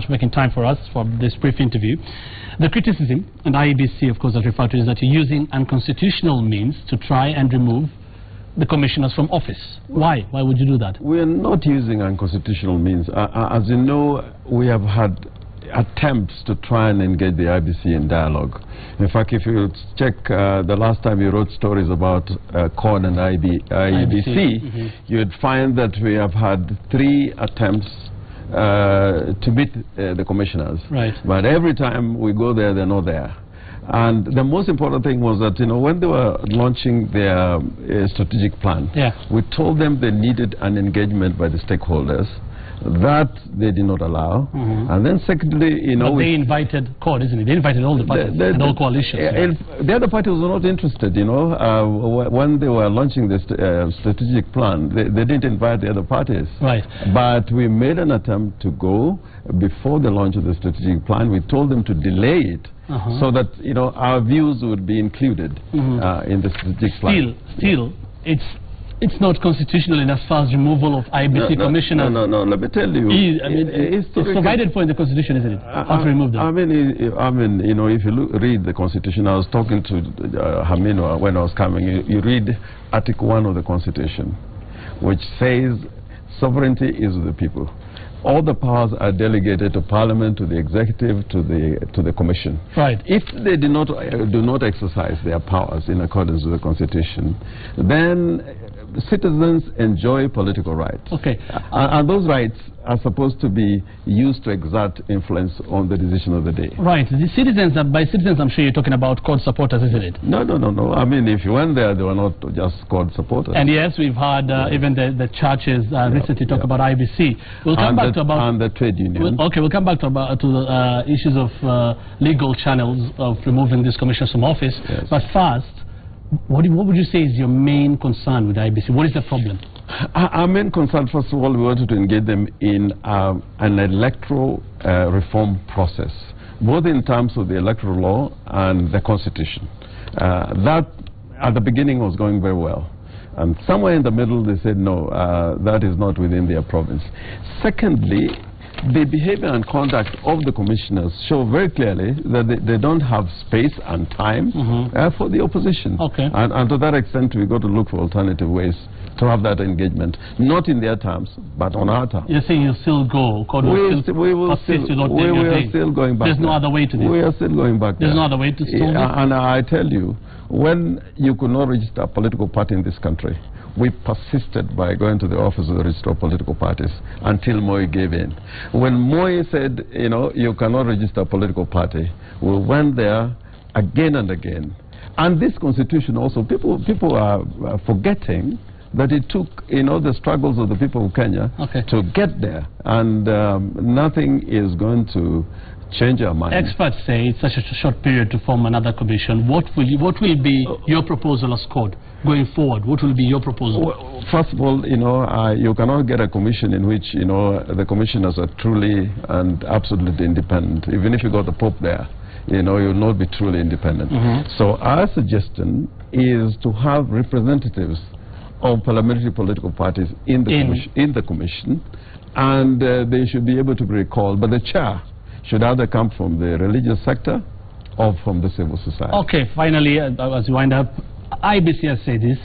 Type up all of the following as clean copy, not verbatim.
for making time for us for this brief interview. The criticism, and IEBC of course has referred to, is that you're using unconstitutional means to try and remove the commissioners from office. Why? Why would you do that? We are not using unconstitutional means. As you know, we have had attempts to try and engage the IEBC in dialogue. In fact, if you check the last time you wrote stories about CORD and IEBC, you'd find that we have had 3 attempts to meet the commissioners. Right. But every time we go there, they're not there. And the most important thing was that, you know, when they were launching their strategic plan, we told them they needed an engagement by the stakeholders. That they did not allow. And then secondly, you know... But they invited CORD, isn't it? They invited all the parties and all coalitions. The other parties were not interested, you know. When they were launching this strategic plan, they didn't invite the other parties. Right. But we made an attempt to go before the launch of the strategic plan. We told them to delay it so that, you know, our views would be included in the strategic plan. Still, it's not constitutional in as far as removal of IEBC commissioners. No, let me tell you. It's provided for in the Constitution, isn't it? How to remove them? I mean, you know, if you read the Constitution, I was talking to Hamino when I was coming. You read Article 1 of the Constitution, which says sovereignty is with the people. All the powers are delegated to Parliament, to the Executive, to the Commission. Right. If they do not exercise their powers in accordance with the Constitution, then citizens enjoy political rights. Okay. And those rights are supposed to be used to exert influence on the decision of the day. Right. The citizens, by citizens, I'm sure you're talking about CORD supporters, isn't it? No. I mean, if you went there, they were not just CORD supporters. And yes, we've had even the churches recently talk about IEBC. We'll come back to about... And the trade union. We'll come back to issues of legal channels of removing these commissioners from office. Yes. But first, what would you say is your main concern with IEBC? What is the problem? Our main concern, first of all, we wanted to engage them in an electoral reform process, both in terms of the electoral law and the Constitution. That, at the beginning, was going very well. And somewhere in the middle, they said, no, that is not within their province. Secondly, the behavior and conduct of the commissioners show very clearly that they don't have space and time for the opposition. Okay. And to that extent, we've got to look for alternative ways to have that engagement, not in their terms, but on our terms. You're saying you'll still go? We are still going back. There's no other way to this? We are still going back. There's no other way to solve it? And I tell you, when you could not register a political party in this country, we persisted by going to the office of the registrar of political parties until Moi gave in. When Moi said, you know, you cannot register a political party, we went there again and again. And this constitution also, people are forgetting that it took, you know, the struggles of the people of Kenya to get there. And nothing is going to change our mind. Experts say it's such a short period to form another commission. What will be your proposal as CORD going forward? What will be your proposal? Well, first of all, you know, you cannot get a commission in which, you know, the commissioners are truly and absolutely independent. Even if you got the Pope there, you know, you will not be truly independent. So our suggestion is to have representatives of parliamentary political parties in the commission, and they should be able to be recalled. But the chair should either come from the religious sector or from the civil society. Okay, finally, as we wind up, IEBC has said this,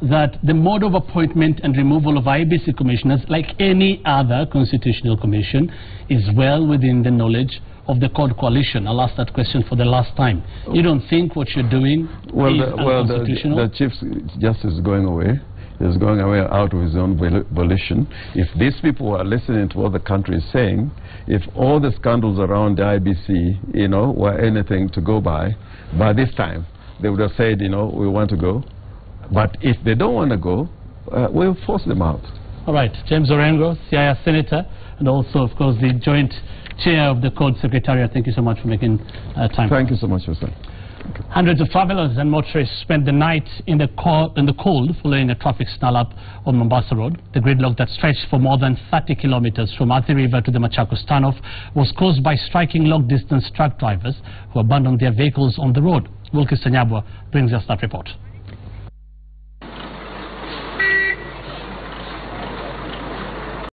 that the mode of appointment and removal of IEBC commissioners, like any other constitutional commission, is well within the knowledge of the CORD coalition. I'll ask that question for the last time. You don't think what you're doing is unconstitutional? The Chief Justice is going away. He's going away out of his own volition. If these people are listening to what the country is saying, if all the scandals around the IEBC, you know, were anything to go by this time, they would have said, you know, we want to go. But if they don't want to go, we'll force them out. All right. James Orengo, CIR Senator, and also, of course, the joint chair of the CORD Secretariat. Thank you so much for making time. Thank you so much, sir. Hundreds of travelers and motorists spent the night in the cold following a traffic snarl-up on Mombasa Road. The gridlock that stretched for more than 30 kilometers from Athi River to the Machakos standoff was caused by striking long-distance truck drivers who abandoned their vehicles on the road. Wilkis Sanyabwa brings us that report.